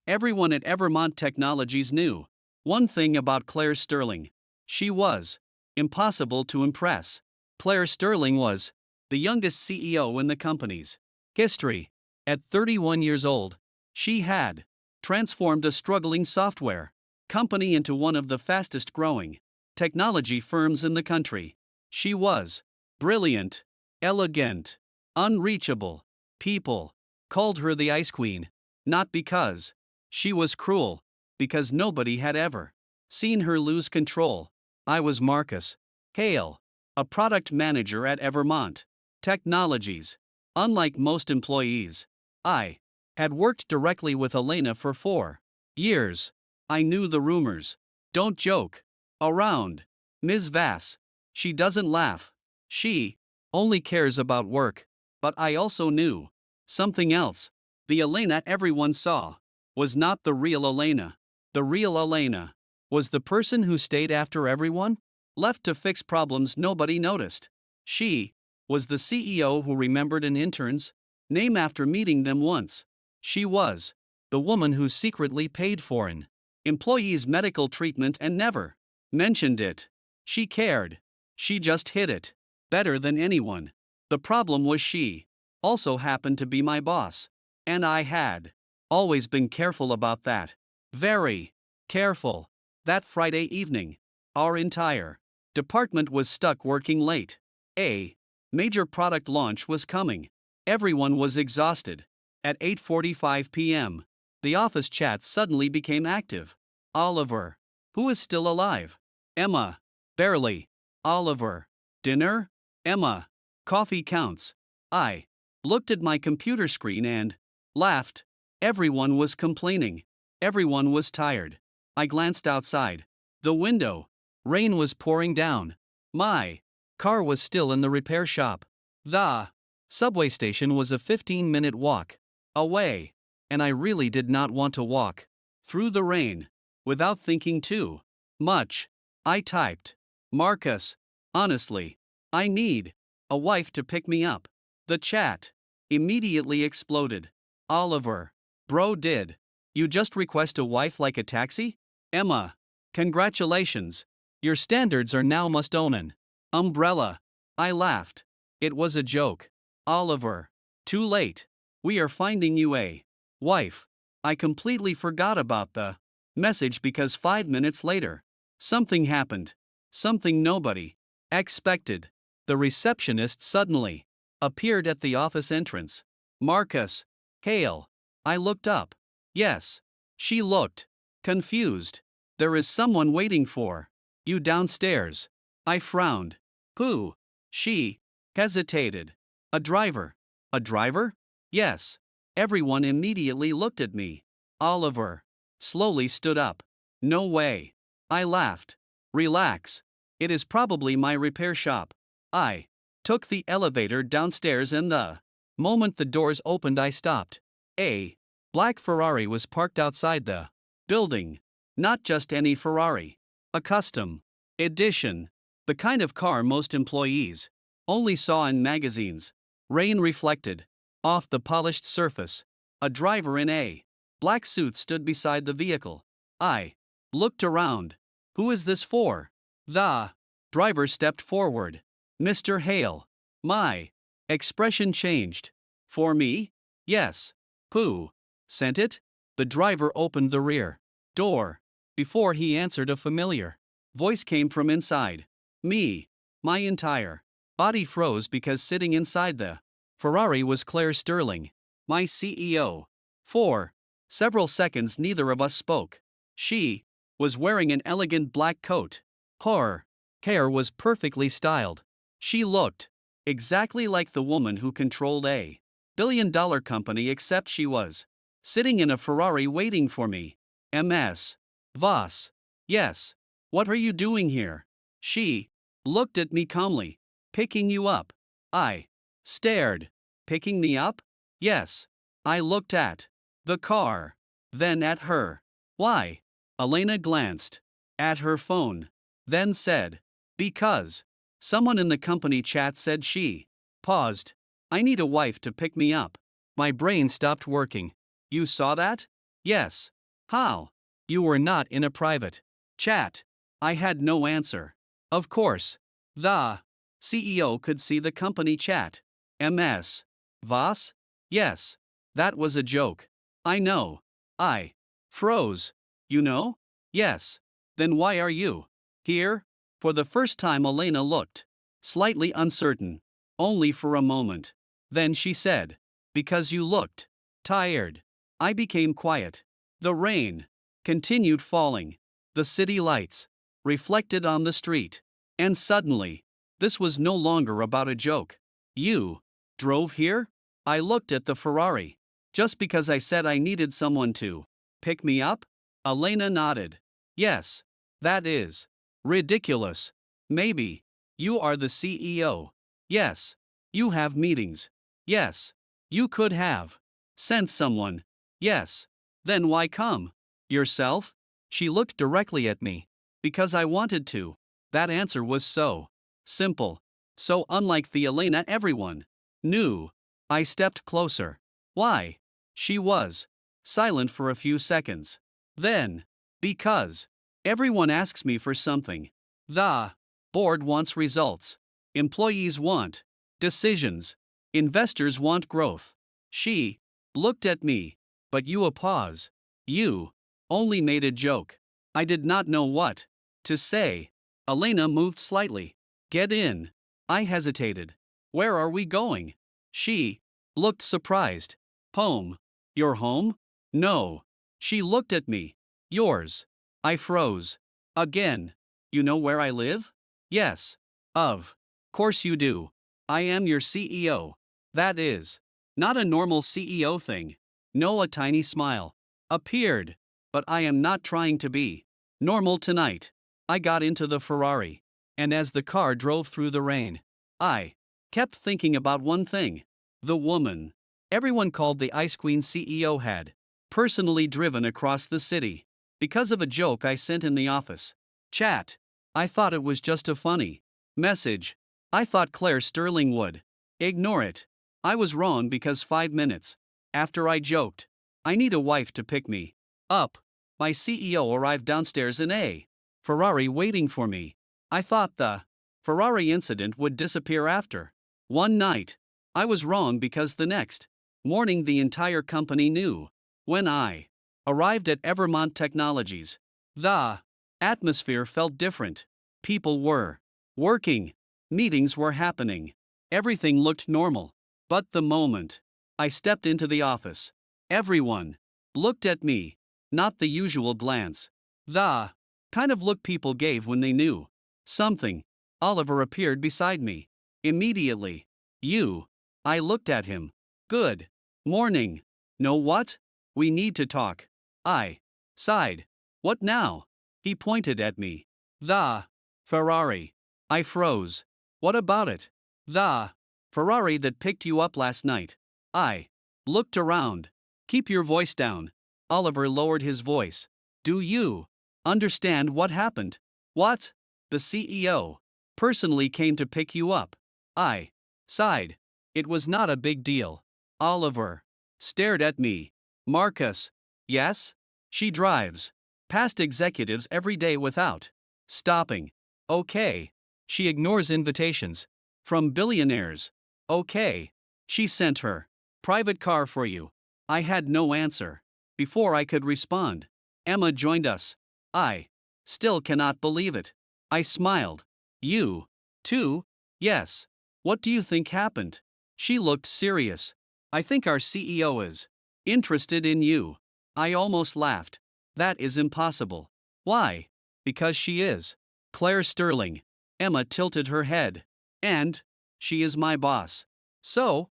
Everyone at Evermont Technologies knew one thing about Claire Sterling. She was impossible to impress. Claire Sterling was the youngest CEO in the company's history. At 31 years old, she had transformed a struggling software company into one of the fastest growing technology firms in the country. She was brilliant, elegant, unreachable. People called her the Ice Queen, not because she was cruel, because nobody had ever seen her lose control. I was Marcus Hale, a product manager at Evermont Technologies. Unlike most employees, I had worked directly with Elena for 4 years. I knew the rumors. Don't joke around, Ms. Vass. She doesn't laugh. She only cares about work. But I also knew something else. The Elena everyone saw was not the real Elena. The real Elena was the person who stayed after everyone left to fix problems nobody noticed. She was the CEO who remembered an intern's name after meeting them once. She was the woman who secretly paid for an employee's medical treatment and never mentioned it. She cared. She just hid it better than anyone. The problem was she also happened to be my boss. And I had always been careful about that. Very careful. That Friday evening, our entire department was stuck working late. A major product launch was coming. Everyone was exhausted. At 8:45 p.m., the office chat suddenly became active. Oliver. Who is still alive? Emma. Barely. Oliver. Dinner? Emma. Coffee counts. I looked at my computer screen and laughed. Everyone was complaining. Everyone was tired. I glanced outside the window. Rain was pouring down. My car was still in the repair shop. The subway station was a 15-minute walk away, and I really did not want to walk through the rain without thinking too much. I typed, Marcus, honestly, I need a wife to pick me up. The chat immediately exploded. Oliver, bro, did you just request a wife like a taxi? Emma, congratulations. Your standards are now must own an umbrella. I laughed. It was a joke. Oliver, too late. We are finding you a wife. I completely forgot about the message because 5 minutes later, something happened. Something nobody expected. The receptionist suddenly appeared at the office entrance. Marcus Hale. I looked up. Yes. She looked confused. There is someone waiting for you downstairs. I frowned. Who? She hesitated. A driver. A driver? Yes. Everyone immediately looked at me. Oliver slowly stood up. No way. I laughed. Relax. It is probably my repair shop. I took the elevator downstairs and the moment the doors opened I stopped. A black Ferrari was parked outside the building. Not just any Ferrari. A custom edition. The kind of car most employees only saw in magazines. Rain reflected off the polished surface. A driver in a black suit stood beside the vehicle. I looked around. Who is this for? The driver stepped forward. Mr. Hale. My expression changed. For me? Yes. Who sent it? The driver opened the rear door. Before he answered, a familiar voice came from inside. Me. My entire body froze because sitting inside the Ferrari was Claire Sterling, my CEO. For several seconds neither of us spoke. She was wearing an elegant black coat. Her hair was perfectly styled. She looked exactly like the woman who controlled a billion-dollar company, except she was sitting in a Ferrari waiting for me. Ms. Voss. Yes. What are you doing here? She looked at me calmly. Picking you up. I stared. Picking me up? Yes. I looked at the car. Then at her. Why? Elena glanced at her phone. Then said, because someone in the company chat said she paused. I need a wife to pick me up. My brain stopped working. You saw that? Yes. How? You were not in a private chat. I had no answer. Of course. The CEO could see the company chat. MS. Was? Yes. That was a joke. I know. I froze. You know? Yes. Then why are you here? For the first time, Elena looked slightly uncertain. Only for a moment. Then she said, because you looked tired. I became quiet. The rain continued falling. The city lights reflected on the street. And suddenly, this was no longer about a joke. You drove here? I looked at the Ferrari. Just because I said I needed someone to pick me up? Elena nodded. Yes. That is ridiculous. Maybe. You are the CEO. Yes. You have meetings. Yes. You could have sent someone. Yes. Then why come? Yourself? She looked directly at me. Because I wanted to. That answer was so simple. So unlike the Elena everyone knew. I stepped closer. Why? She was silent for a few seconds. Then, because everyone asks me for something. The board wants results. Employees want decisions. Investors want growth. She looked at me. But you a pause. You only made a joke. I did not know what to say. Elena moved slightly. Get in. I hesitated. Where are we going? She looked surprised. Home. Your home? No. She looked at me. Yours. I froze. Again. You know where I live? Yes. Of course you do. I am your CEO. That is not a normal CEO thing. No, a tiny smile appeared. But I am not trying to be normal tonight. I got into the Ferrari. And as the car drove through the rain, I kept thinking about one thing. The woman everyone called the Ice Queen CEO had personally driven across the city. Because of a joke I sent in the office chat. I thought it was just a funny message. I thought Claire Sterling would ignore it. I was wrong because 5 minutes after I joked, I need a wife to pick me up. My CEO arrived downstairs in a Ferrari waiting for me. I thought the Ferrari incident would disappear after one night. I was wrong because the next morning the entire company knew. When I arrived at Evermont Technologies, the atmosphere felt different. People were working, meetings were happening, everything looked normal. But the moment I stepped into the office, everyone looked at me, not the usual glance. The kind of look people gave when they knew something. Oliver appeared beside me. Immediately. You. I looked at him. Good morning. Know what? We need to talk. I sighed. What now? He pointed at me. The Ferrari. I froze. What about it? The Ferrari that picked you up last night. I looked around. Keep your voice down. Oliver lowered his voice. Do you understand what happened? What? The CEO personally came to pick you up. I sighed. It was not a big deal. Oliver stared at me. Marcus. Yes? She drives past executives every day without stopping. Okay. She ignores invitations from billionaires. Okay. She sent her private car for you. I had no answer. Before I could respond, Emma joined us. I still cannot believe it. I smiled. You, too? Yes. What do you think happened? She looked serious. I think our CEO is interested in you. I almost laughed. That is impossible. Why? Because she is Claire Sterling. Emma tilted her head. And she is my boss. So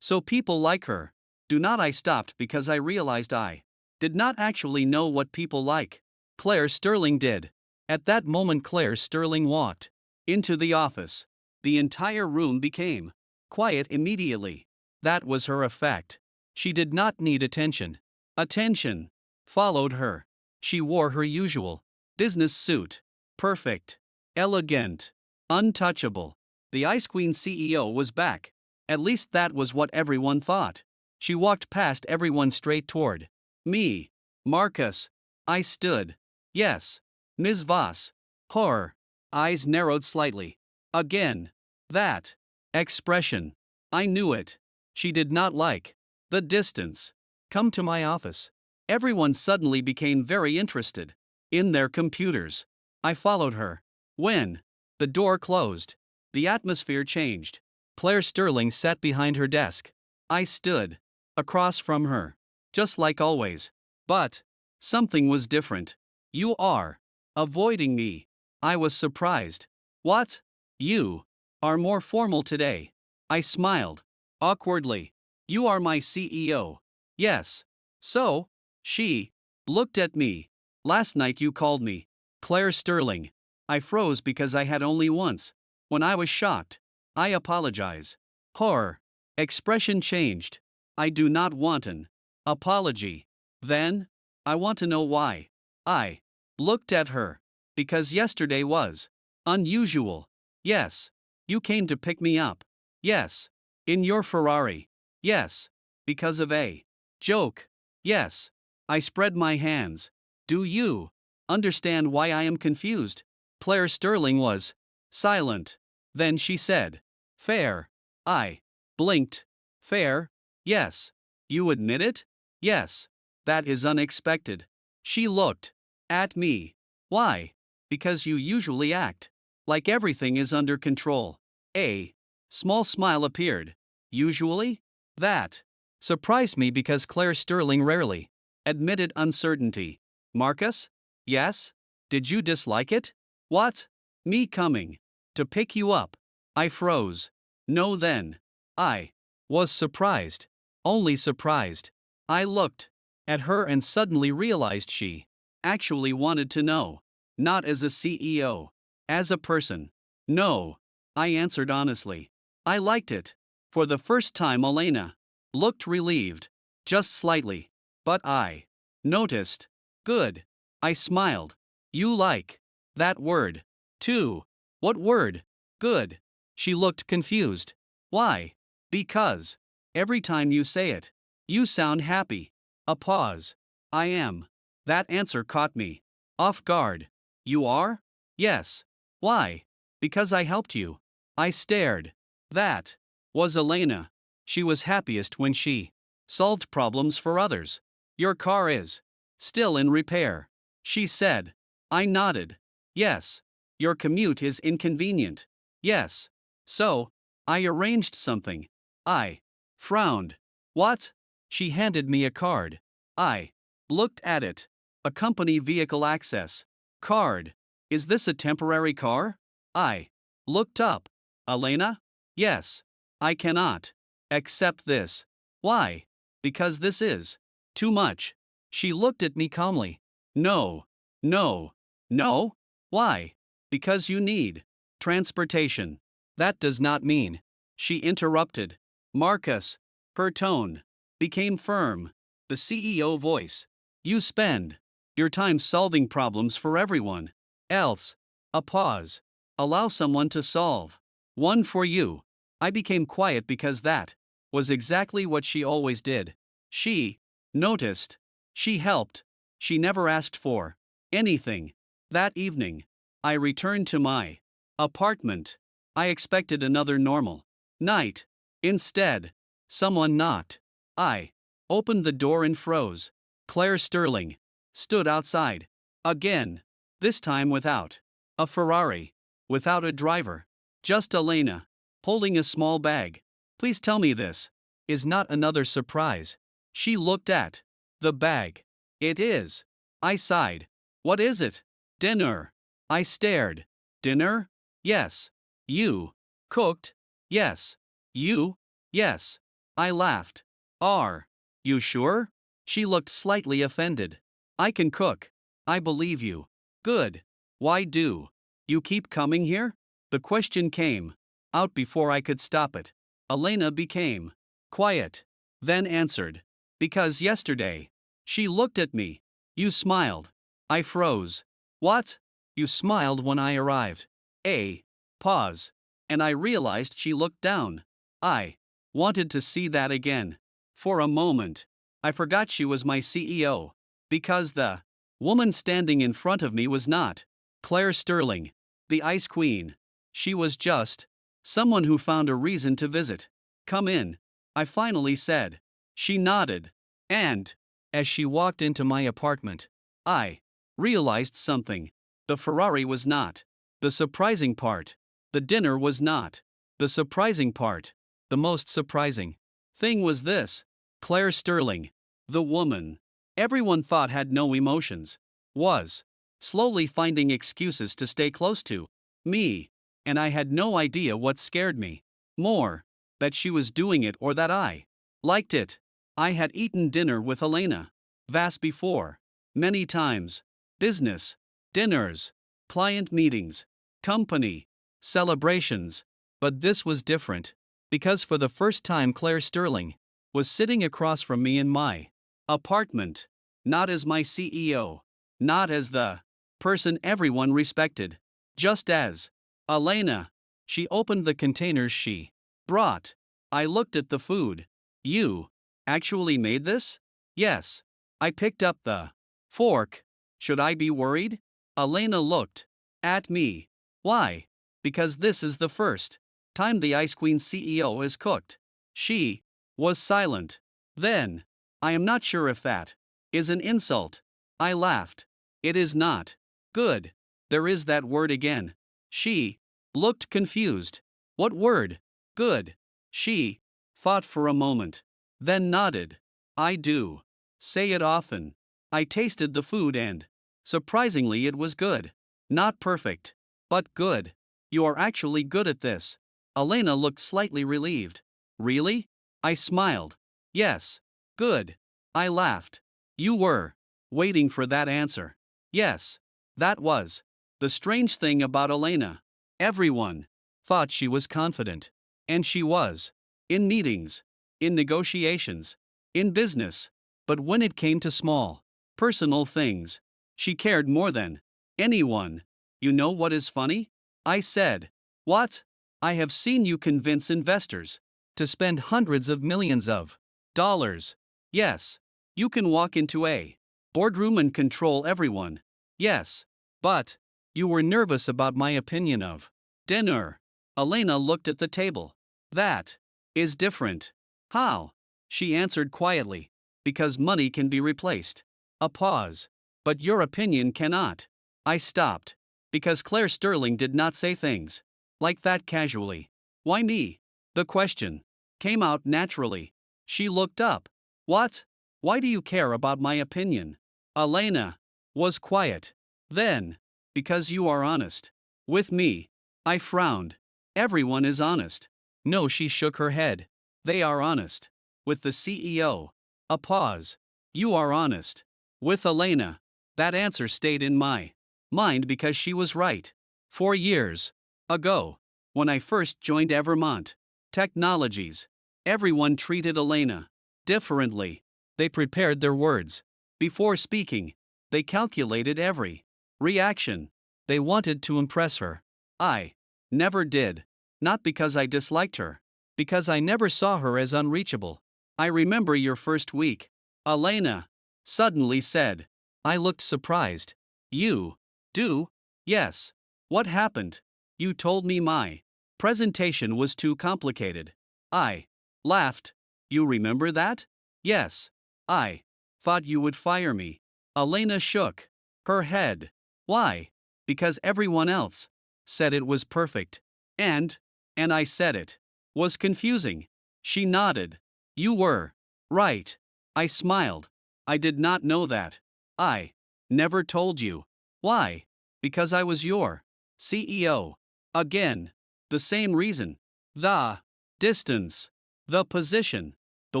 people like her. Do not. I stopped because I realized I did not actually know what people like. Claire Sterling did. At that moment Claire Sterling walked into the office. The entire room became quiet immediately. That was her effect. She did not need attention. Attention followed her. She wore her usual business suit. Perfect. Elegant. Untouchable. The Ice Queen CEO was back. At least that was what everyone thought. She walked past everyone straight toward me. Marcus. I stood. Yes. Ms. Voss. Horror. Eyes narrowed slightly. Again. That expression. I knew it. She did not like the distance. Come to my office. Everyone suddenly became very interested in their computers. I followed her. When the door closed, the atmosphere changed. Claire Sterling sat behind her desk. I stood across from her, just like always. But something was different. You are avoiding me. I was surprised. What? You are more formal today. I smiled awkwardly. You are my CEO. Yes. So, she looked at me. Last night you called me Claire Sterling. I froze because I had only once. When I was shocked. I apologize. Horror. Expression changed. I do not want an apology. Then, I want to know why. I looked at her. Because yesterday was unusual. Yes. You came to pick me up. Yes. In your Ferrari. Yes. Because of a joke. Yes. I spread my hands. Do you understand why I am confused? Claire Sterling was silent. Then she said, Fair. I blinked. Fair? Yes. You admit it? Yes. That is unexpected. She looked at me. Why? Because you usually act like everything is under control. A small smile appeared. Usually? That surprised me because Claire Sterling rarely admitted uncertainty. Marcus? Yes? Did you dislike it? What? Me coming to pick you up? I froze. No, then. I was surprised. Only surprised. I looked at her and suddenly realized she actually wanted to know. Not as a CEO. As a person. No. I answered honestly. I liked it. For the first time, Elena looked relieved. Just slightly. But I noticed. Good. I smiled. You like that word, too. What word? Good. She looked confused. Why? Because every time you say it, you sound happy. A pause. I am. That answer caught me off guard. You are? Yes. Why? Because I helped you. I stared. That was Elena. She was happiest when she solved problems for others. Your car is still in repair, she said. I nodded. Yes. Your commute is inconvenient. Yes. So, I arranged something. I frowned. What? She handed me a card. I looked at it. A company vehicle access card. Is this a temporary car? I looked up. Elena? Yes. I cannot accept this. Why? Because this is too much. She looked at me calmly. No. No. No? Why? Because you need transportation. That does not mean. She interrupted. Marcus. Her tone became firm. The CEO voice. You spend your time solving problems for everyone else. A pause. Allow someone to solve one for you. I became quiet because that was exactly what she always did. She noticed. She helped. She never asked for anything. That evening, I returned to my apartment. I expected another normal night. Instead, someone knocked. I opened the door and froze. Claire Sterling stood outside. Again. This time without a Ferrari. Without a driver. Just Elena, holding a small bag. Please tell me this is not another surprise. She looked at the bag. It is. I sighed. What is it? Dinner. I stared. Dinner? Yes. You cooked? Yes. You? Yes. I laughed. Are you sure? She looked slightly offended. I can cook. I believe you. Good. Why do you keep coming here? The question came out before I could stop it. Elena became quiet, then answered. Because yesterday. She looked at me. You smiled. I froze. What? You smiled when I arrived. A pause. And I realized she looked down. I wanted to see that again. For a moment, I forgot she was my CEO. Because the Woman standing in front of me was not Claire Sterling, the Ice Queen. She was just someone who found a reason to visit. Come in, I finally said. She nodded. And, as she walked into my apartment, I realized something. The Ferrari was not the surprising part. The dinner was not the surprising part. The most surprising thing was this: Claire Sterling, the woman everyone thought had no emotions, was slowly finding excuses to stay close to me, and I had no idea what scared me more, that she was doing it or that I liked it. I had eaten dinner with Elena Vass before, many times: business dinners, client meetings, company celebrations. But this was different, because for the first time Claire Sterling was sitting across from me in my apartment, not as my CEO, not as the person everyone respected, just as Elena. She opened the containers she brought. I looked at the food. You actually made this? Yes. I picked up the fork. Should I be worried? Elena looked at me. Why? Because this is the first time the Ice Queen CEO has cooked. She was silent. Then, I am not sure if that is an insult. I laughed. It is not. Good. There is that word again. She looked confused. What word? Good. She thought for a moment, then nodded. I do say it often. I tasted the food and, surprisingly, it was good. Not perfect, but good. You are actually good at this. Elena looked slightly relieved. Really? I smiled. Yes. Good. I laughed. You were waiting for that answer. Yes. That was the strange thing about Elena. Everyone thought she was confident. And she was. In meetings, in negotiations, in business. But when it came to small, personal things, she cared more than anyone. You know what is funny? I said. What? I have seen you convince investors to spend hundreds of millions of dollars. Yes. You can walk into a boardroom and control everyone. Yes. But you were nervous about my opinion of dinner. Elena looked at the table. That is different. How? She answered quietly. Because money can be replaced. A pause. But your opinion cannot. I stopped. Because Claire Sterling did not say things like that casually. Why me? The question came out naturally. She looked up. What? Why do you care about my opinion? Elena was quiet. Then, because you are honest with me. I frowned. Everyone is honest. No, she shook her head. They are honest with the CEO. A pause. You are honest with Elena. That answer stayed in my mind because she was right. 4 years ago, when I first joined Evermont Technologies, everyone treated Elena differently. They prepared their words before speaking. They calculated every reaction. They wanted to impress her. I never did. Not because I disliked her. Because I never saw her as unreachable. I remember your first week. Elena suddenly said. I looked surprised. You do? Yes. What happened? You told me my presentation was too complicated. I laughed. You remember that? Yes. I thought you would fire me. Elena shook her head. Why? Because everyone else said it was perfect. And I said it was confusing. She nodded. You were right. I smiled. I did not know that. I never told you. Why? Because I was your CEO. Again. The same reason. The distance. The position. The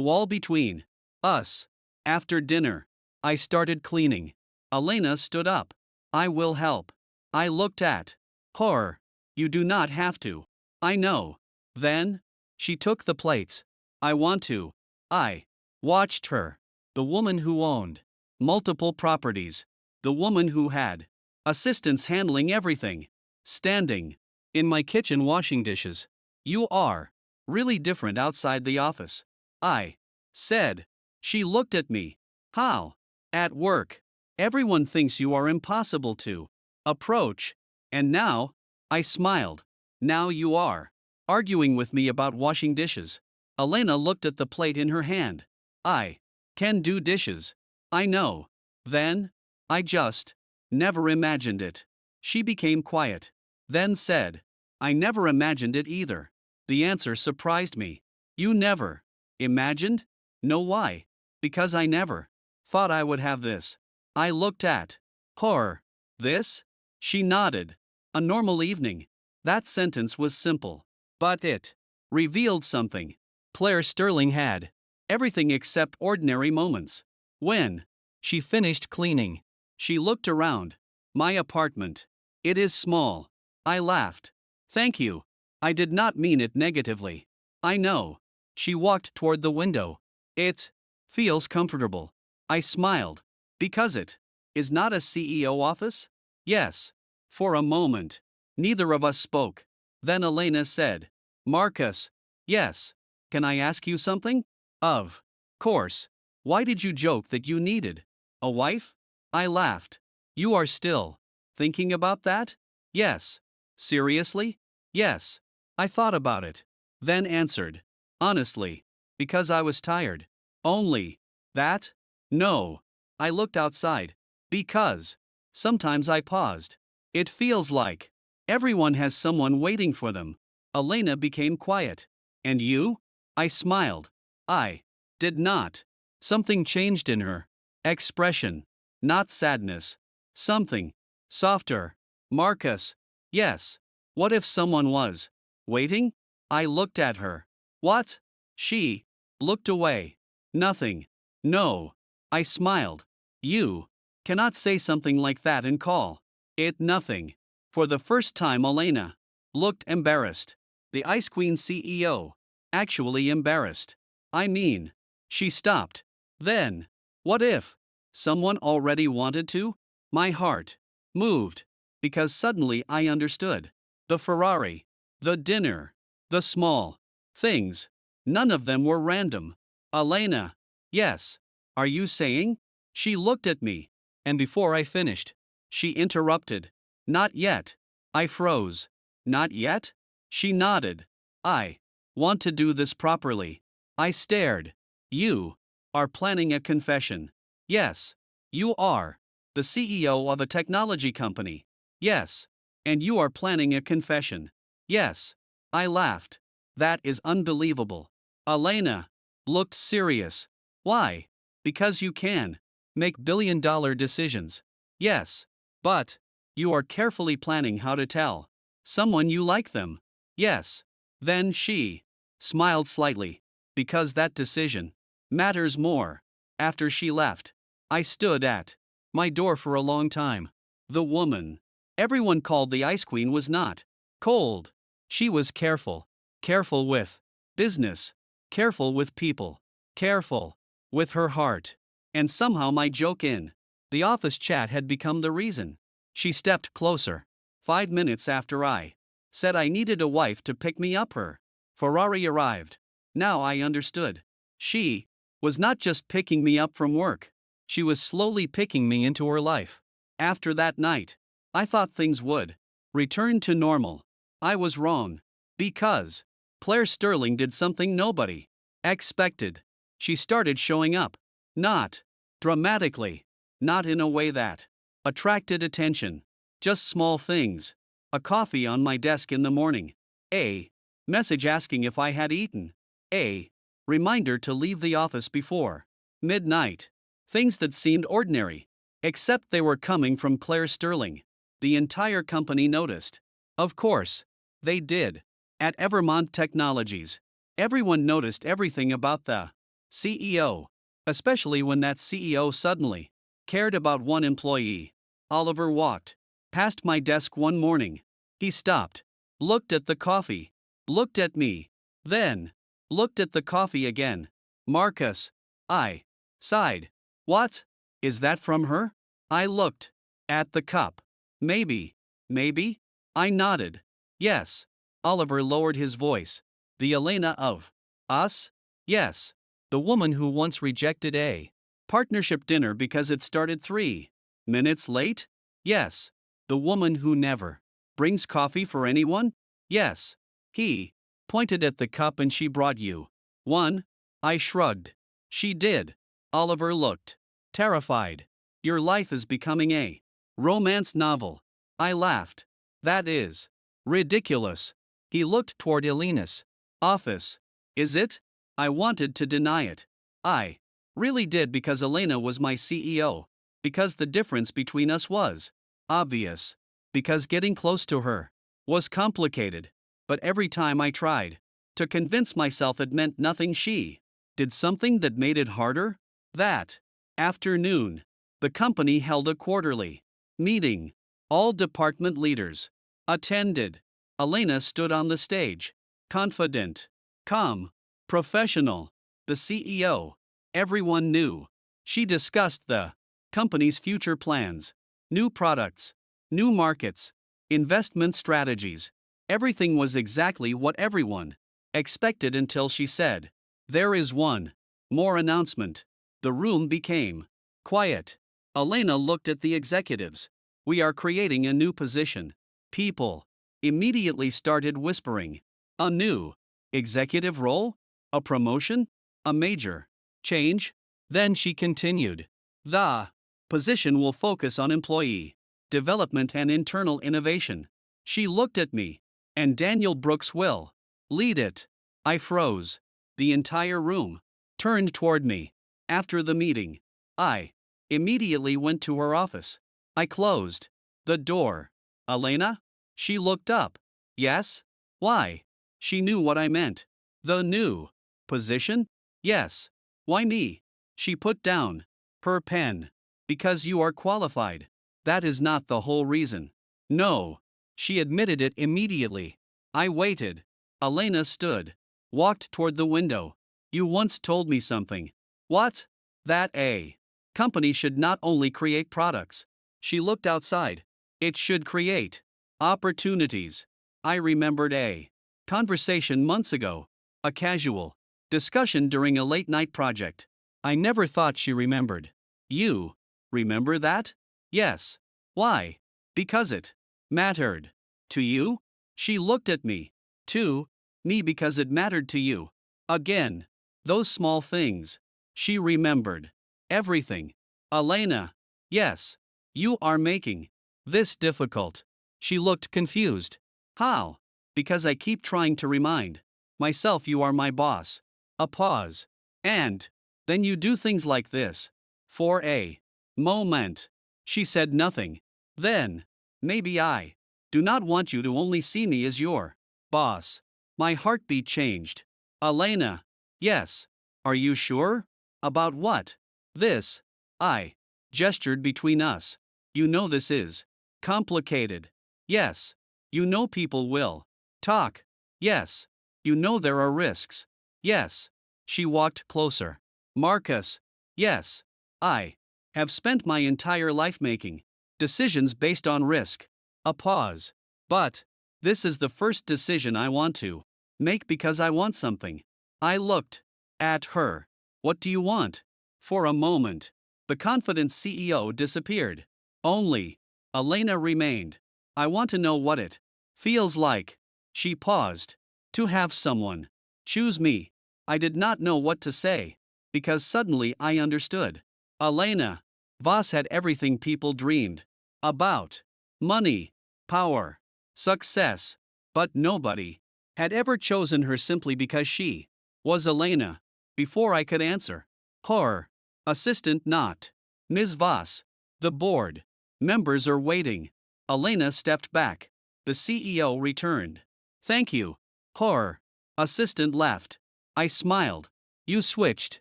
wall between us. After dinner, I started cleaning. Elena stood up. I will help. I looked at her. You do not have to. I know. Then, she took the plates. I want to. I watched her. The woman who owned multiple properties. The woman who had assistants handling everything. Standing in my kitchen washing dishes. You are really different outside the office. I said. She looked at me. How? At work. Everyone thinks you are impossible to approach. And now, I smiled. Now you are arguing with me about washing dishes. Elena looked at the plate in her hand. I can do dishes. I know. Then, I just never imagined it. She became quiet. Then said, I never imagined it either. The answer surprised me. You never imagined? No, why? Because I never thought I would have this. I looked at her. This? She nodded. A normal evening. That sentence was simple. But it revealed something. Claire Sterling had everything except ordinary moments. When she finished cleaning, she looked around. My apartment. It is small. I laughed. Thank you. I did not mean it negatively. I know. She walked toward the window. It feels comfortable. I smiled. Because it is not a CEO office? Yes. For a moment, neither of us spoke. Then Elena said, Marcus. Yes. Can I ask you something? Of course. Why did you joke that you needed a wife? I laughed. You are still thinking about that? Yes. Seriously? Yes. I thought about it. Then answered. Honestly. Because I was tired. Only that? No. I looked outside. Because sometimes I paused. It feels like everyone has someone waiting for them. Elena became quiet. And you? I smiled. I did not. Something changed in her expression. Not sadness. Something softer. Marcus. Yes. What if someone was waiting? I looked at her. What? She looked away. Nothing. No. I smiled. You cannot say something like that and call it nothing. For the first time, Elena looked embarrassed. The Ice Queen CEO actually embarrassed. I mean, she stopped. Then, what if someone already wanted to? My heart moved. Because suddenly I understood. The Ferrari, the dinner, the small things. None of them were random. Elena. Yes. Are you saying? She looked at me. And before I finished, she interrupted. Not yet. I froze. Not yet? She nodded. I want to do this properly. I stared. You are planning a confession. Yes. You are the CEO of a technology company. Yes. And you are planning a confession. Yes. I laughed. That is unbelievable. Elena looked serious. Why? Because you can make billion-dollar decisions. Yes. But you are carefully planning how to tell someone you like them. Yes. Then she smiled slightly. Because that decision matters more. After she left, I stood at my door for a long time. The woman everyone called the Ice Queen was not cold. She was careful. Careful with business. Careful with people. Careful with her heart. And somehow my joke in the office chat had become the reason. She stepped closer. 5 minutes after I said I needed a wife to pick me up, her Ferrari arrived. Now I understood. She was not just picking me up from work. She was slowly picking me into her life. After that night, I thought things would return to normal. I was wrong. Because Claire Sterling did something nobody expected. She started showing up. Not dramatically. Not in a way that attracted attention. Just small things. A coffee on my desk in the morning. A message asking if I had eaten. A reminder to leave the office before midnight. Things that seemed ordinary. Except they were coming from Claire Sterling. The entire company noticed. Of course, they did. At Evermont Technologies, everyone noticed everything about the CEO, especially when that CEO suddenly cared about one employee. Oliver walked past my desk one morning. He stopped, looked at the coffee, looked at me, then looked at the coffee again. Marcus. I sighed. What? Is that from her? I looked at the cup. Maybe. Maybe? I nodded. Yes. Oliver lowered his voice. The Elena of us? Yes. The woman who once rejected a partnership dinner because it started 3 Minutes late? Yes. The woman who never brings coffee for anyone? Yes. He pointed at the cup and she brought you one. I shrugged. She did. Oliver looked terrified. Your life is becoming a romance novel. I laughed. That is ridiculous. He looked toward Elena's office. Is it? I wanted to deny it. I really did because Elena was my CEO. Because the difference between us was obvious. Because getting close to her was complicated. But every time I tried to convince myself it meant nothing, she did something that made it harder. That afternoon, the company held a quarterly meeting. All department leaders attended. Elena stood on the stage, confident, calm, professional. The CEO, everyone knew. She discussed the company's future plans, new products, new markets, investment strategies. Everything was exactly what everyone expected until she said, "There is one more announcement." The room became quiet. Elena looked at the executives. "We are creating a new position." People immediately started whispering. A new executive role? A promotion? A major change? Then she continued. The position will focus on employee development and internal innovation. She looked at me. And Daniel Brooks will lead it. I froze. The entire room turned toward me. After the meeting, I immediately went to her office. I closed the door. Elena? She looked up. Yes? Why? She knew what I meant. The new position? Yes. Why me? She put down her pen. Because you are qualified. That is not the whole reason. No. She admitted it immediately. I waited. Elena stood, walked toward the window. You once told me something. What? That a company should not only create products. She looked outside. It should create opportunities. I remembered a conversation months ago, a casual discussion during a late-night project. I never thought she remembered. You remember that? Yes. Why? Because it mattered. To you? She looked at me. To me because it mattered to you. Again. Those small things. She remembered. Everything. Elena. Yes. You are making this difficult. She looked confused. How? Because I keep trying to remind myself you are my boss. A pause. And then you do things like this. For a moment. She said nothing. Then, maybe I do not want you to only see me as your boss. My heartbeat changed. Elena. Yes. Are you sure? About what? This. I gestured between us. You know this is complicated. Yes. You know people will talk. Yes. You know there are risks. Yes. She walked closer. Marcus. Yes. I have spent my entire life making decisions based on risk. A pause. But this is the first decision I want to make because I want something. I looked at her. What do you want? For a moment, the confident CEO disappeared. Only Elena remained. I want to know what it feels like. She paused. To have someone choose me. I did not know what to say. Because suddenly I understood. Elena Voss had everything people dreamed about: money, power, success. But nobody had ever chosen her simply because she was Elena. Before I could answer, her assistant knocked. Ms. Voss, the board members are waiting. Elena stepped back. The CEO returned. Thank you. Her assistant left. I smiled. You switched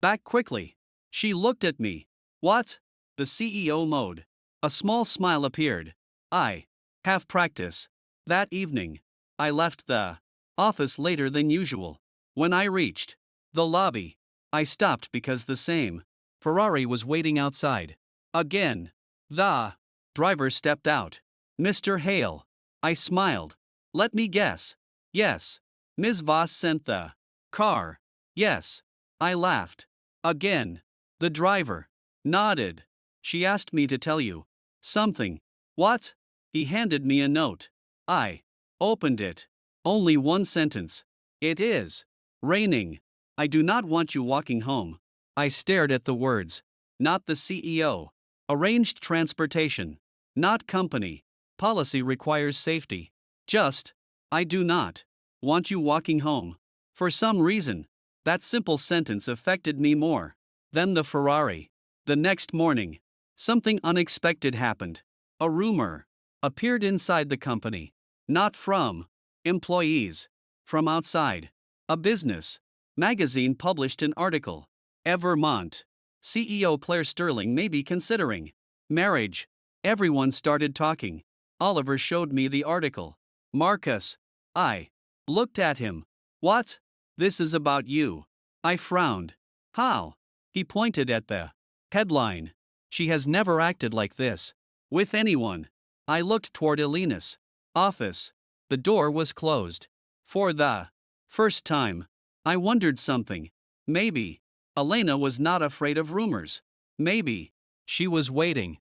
back quickly. She looked at me. What? The CEO mode. A small smile appeared. I have practice. That evening, I left the office later than usual. When I reached the lobby, I stopped because the same Ferrari was waiting outside. Again. The driver stepped out. Mr. Hale. I smiled. Let me guess. Yes. Ms. Voss sent the car. Yes. I laughed. Again. The driver nodded. She asked me to tell you something. What? He handed me a note. I opened it. Only one sentence. It is raining. I do not want you walking home. I stared at the words. Not the CEO. Arranged transportation. Not company. Policy requires safety. Just, I do not want you walking home. For some reason, that simple sentence affected me more than the Ferrari. The next morning, something unexpected happened. A rumor appeared inside the company. Not from employees, from outside. A business magazine published an article. Vermont CEO Claire Sterling may be considering marriage. Everyone started talking. Oliver showed me the article. Marcus. I looked at him. What? This is about you. I frowned. How? He pointed at the headline. She has never acted like this with anyone. I looked toward Elena's office. The door was closed. For the first time, I wondered something. Maybe Elena was not afraid of rumors. Maybe she was waiting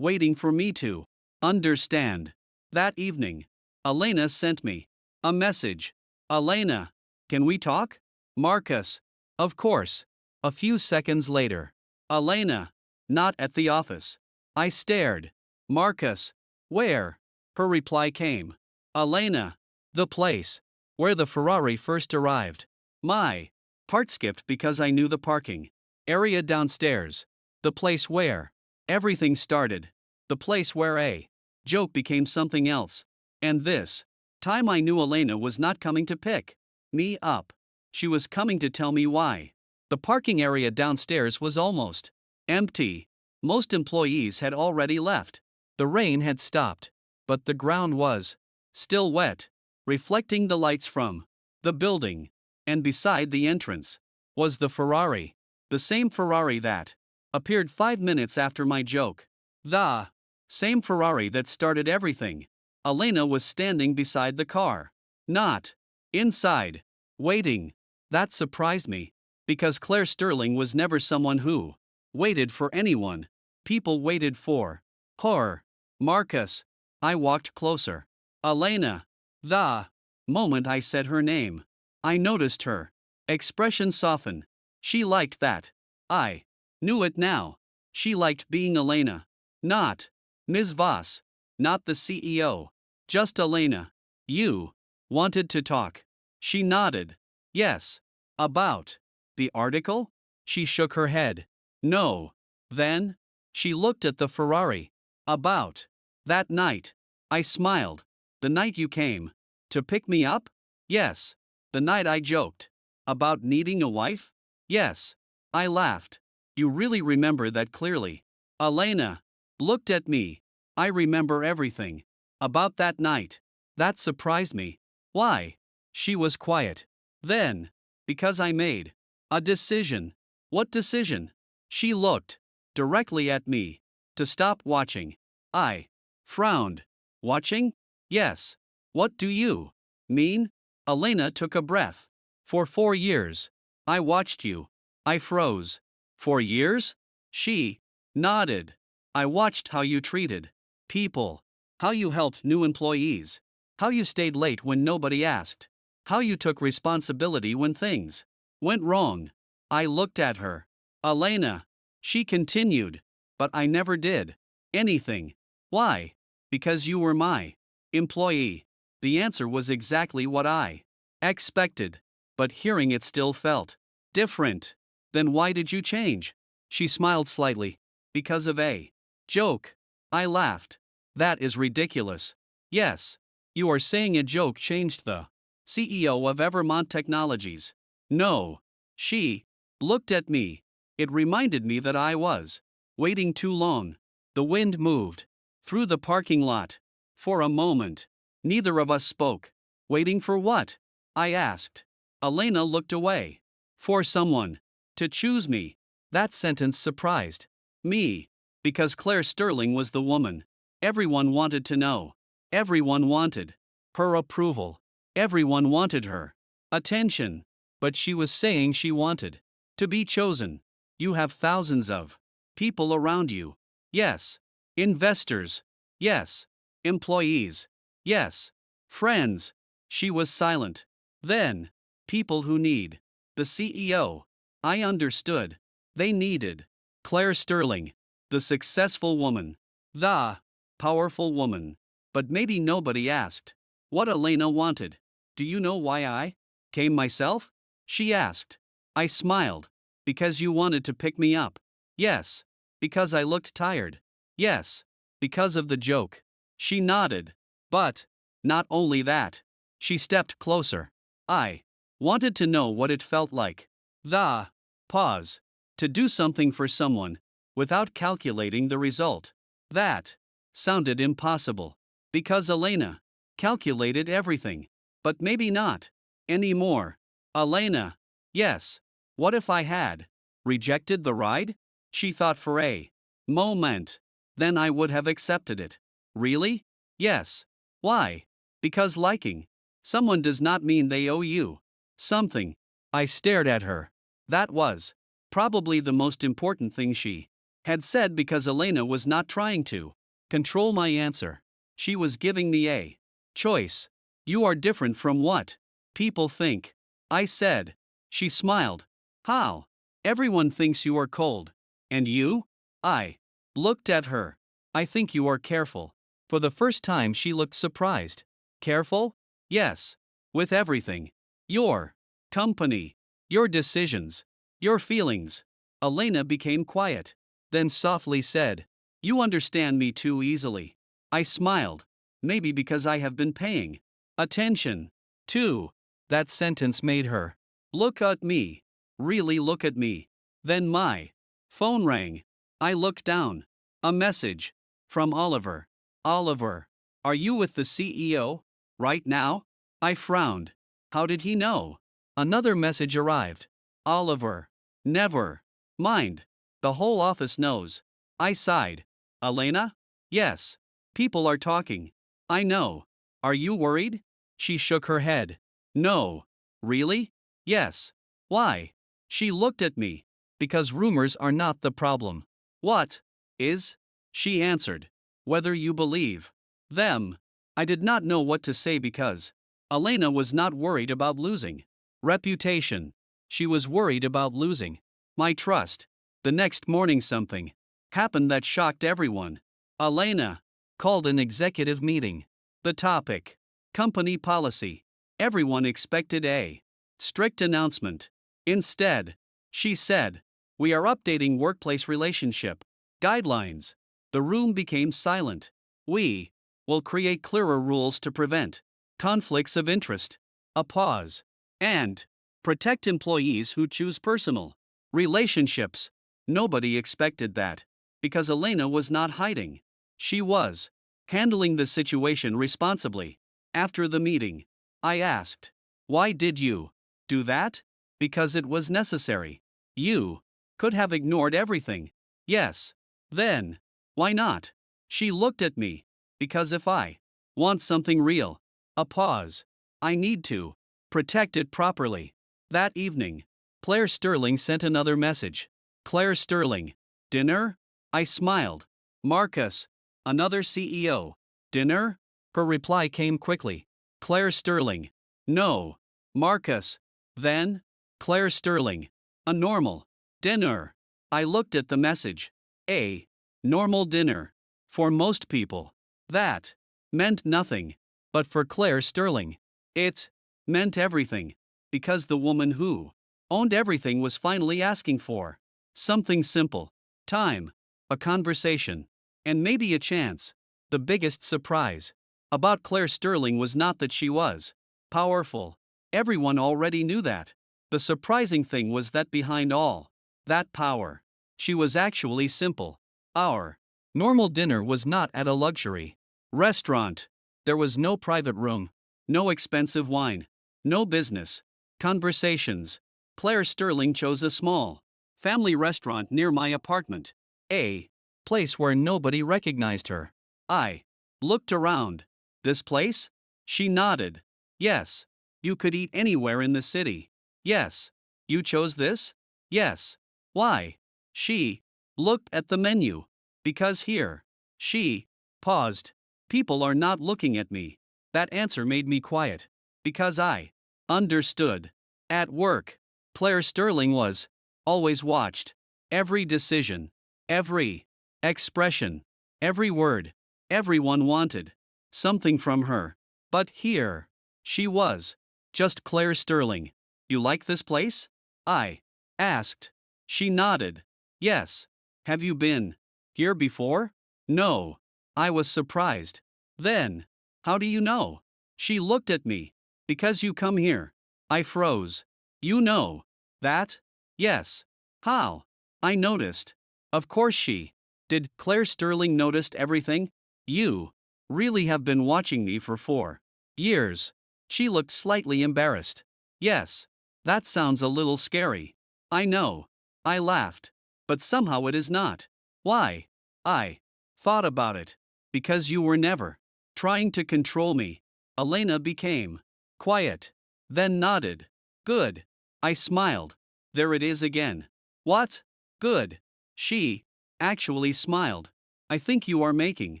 for me to understand. That evening, Elena sent me a message. Elena, can we talk? Marcus, of course. A few seconds later, Elena, not at the office. I stared. Marcus, where? Her reply came. Elena, the place where the Ferrari first arrived. My part skipped because I knew the parking area downstairs. The place where everything started. The place where a joke became something else. And this time I knew Elena was not coming to pick me up. She was coming to tell me why. The parking area downstairs was almost empty. Most employees had already left. The rain had stopped, but the ground was still wet, reflecting the lights from the building. And beside the entrance was the Ferrari. The same Ferrari that appeared 5 minutes after my joke. The same Ferrari that started everything. Elena was standing beside the car. Not inside, waiting. That surprised me, because Claire Sterling was never someone who waited for anyone. People waited for her. Marcus. I walked closer. Elena. The moment I said her name, I noticed her expression soften. She liked that. I knew it now. She liked being Elena. Not Ms. Voss. Not the CEO. Just Elena. You wanted to talk. She nodded. Yes. About the article? She shook her head. No. Then? She looked at the Ferrari. About that night. I smiled. The night you came to pick me up? Yes. The night I joked about needing a wife? Yes. I laughed. You really remember that clearly. Elena looked at me. I remember everything about that night. That surprised me. Why? She was quiet. Then, because I made a decision. What decision? She looked directly at me. To stop watching. I frowned. Watching? Yes. What do you mean? Elena took a breath. For 4 years. I watched you. I froze. 4 years? She nodded. I watched how you treated people. How you helped new employees. How you stayed late when nobody asked. How you took responsibility when things went wrong. I looked at her. Elena. She continued. But I never did anything. Why? Because you were my employee. The answer was exactly what I expected. But hearing it still felt different. Then why did you change? She smiled slightly. Because of a joke. I laughed. That is ridiculous. Yes. You are saying a joke changed the CEO of Vermont Technologies. No. She looked at me. It reminded me that I was waiting too long. The wind moved through the parking lot. For a moment, neither of us spoke. Waiting for what? I asked. Elena looked away. For someone to choose me. That sentence surprised me. Because Claire Sterling was the woman everyone wanted to know. Everyone wanted her approval. Everyone wanted her attention. But she was saying she wanted to be chosen. You have thousands of people around you. Yes. Investors? Yes. Employees? Yes. Friends? She was silent. Then, people who need. The CEO. I understood. They needed. Claire Sterling. The successful woman. The powerful woman. But maybe nobody asked what Elena wanted. Do you know why I came myself? She asked. I smiled. Because you wanted to pick me up. Yes. Because I looked tired. Yes. Because of the joke. She nodded. But, not only that. She stepped closer. I wanted to know what it felt like. The pause. To do something for someone without calculating the result. That sounded impossible. Because Elena calculated everything. But maybe not anymore. Elena. Yes. What if I had rejected the ride? She thought for a moment. Then I would have accepted it. Really? Yes. Why? Because liking someone does not mean they owe you something. I stared at her. That was probably the most important thing she had said because Elena was not trying to control my answer. She was giving me a choice. You are different from what people think. I said. She smiled. How? Everyone thinks you are cold. And you? I looked at her. I think you are careful. For the first time she looked surprised. Careful? Yes. With everything. Your company. Your decisions. Your feelings. Elena became quiet. Then softly said, You understand me too easily. I smiled. Maybe because I have been paying attention. Too. That sentence made her look at me. Really look at me. Then my phone rang. I looked down. A message. From Oliver. Oliver. Are you with the CEO? Right now? I frowned. How did he know? Another message arrived. Oliver. Never mind. The whole office knows. I sighed. Elena? Yes. People are talking. I know. Are you worried? She shook her head. No. Really? Yes. Why? She looked at me. Because rumors are not the problem. What is? She answered. Whether you believe them. I did not know what to say because Elena was not worried about losing reputation. She was worried about losing my trust. The next morning something happened that shocked everyone. Elena called an executive meeting. The topic: company policy. Everyone expected a strict announcement. Instead, she said, We are updating workplace relationship guidelines. The room became silent. We will create clearer rules to prevent conflicts of interest. A pause. And protect employees who choose personal relationships. Nobody expected that. Because Elena was not hiding. She was handling the situation responsibly. After the meeting, I asked, Why did you do that? Because it was necessary. You could have ignored everything. Yes. Then, why not? She looked at me. Because if I want something real, a pause, I need to protect it properly. That evening, Claire Sterling sent another message. Claire Sterling. Dinner? I smiled. Marcus. Another CEO. Dinner? Her reply came quickly. Claire Sterling. No. Marcus. Then? Claire Sterling. A normal dinner. I looked at the message. A normal dinner. For most people, that meant nothing. But for Claire Sterling, it meant everything. Because the woman who owned everything was finally asking for something simple: time, a conversation, and maybe a chance. The biggest surprise about Claire Sterling was not that she was powerful. Everyone already knew that. The surprising thing was that behind all that power, she was actually simple. Our normal dinner was not at a luxury restaurant. There was no private room, no expensive wine, no business conversations. Claire Sterling chose a small family restaurant near my apartment, a place where nobody recognized her. I looked around. This place? She nodded. Yes. You could eat anywhere in the city. Yes. You chose this? Yes. Why? She looked at the menu. Because here. She paused. People are not looking at me. That answer made me quiet. Because I understood. At work, Claire Sterling was always watched. Every decision, every expression, every word. Everyone wanted something from her. But here, she was. Just Claire Sterling. You like this place? I asked. She nodded. Yes. Have you been here before? No. I was surprised. Then, how do you know? She looked at me. Because you come here. I froze. You know that? Yes. How? I noticed. Of course she did. Claire Sterling noticed everything? You really have been watching me for 4 years. She looked slightly embarrassed. Yes. That sounds a little scary. I know. I laughed. But somehow it is not. Why? I thought about it. Because you were never trying to control me. Elena became quiet. Then nodded. Good. I smiled. There it is again. What? Good. She actually smiled. I think you are making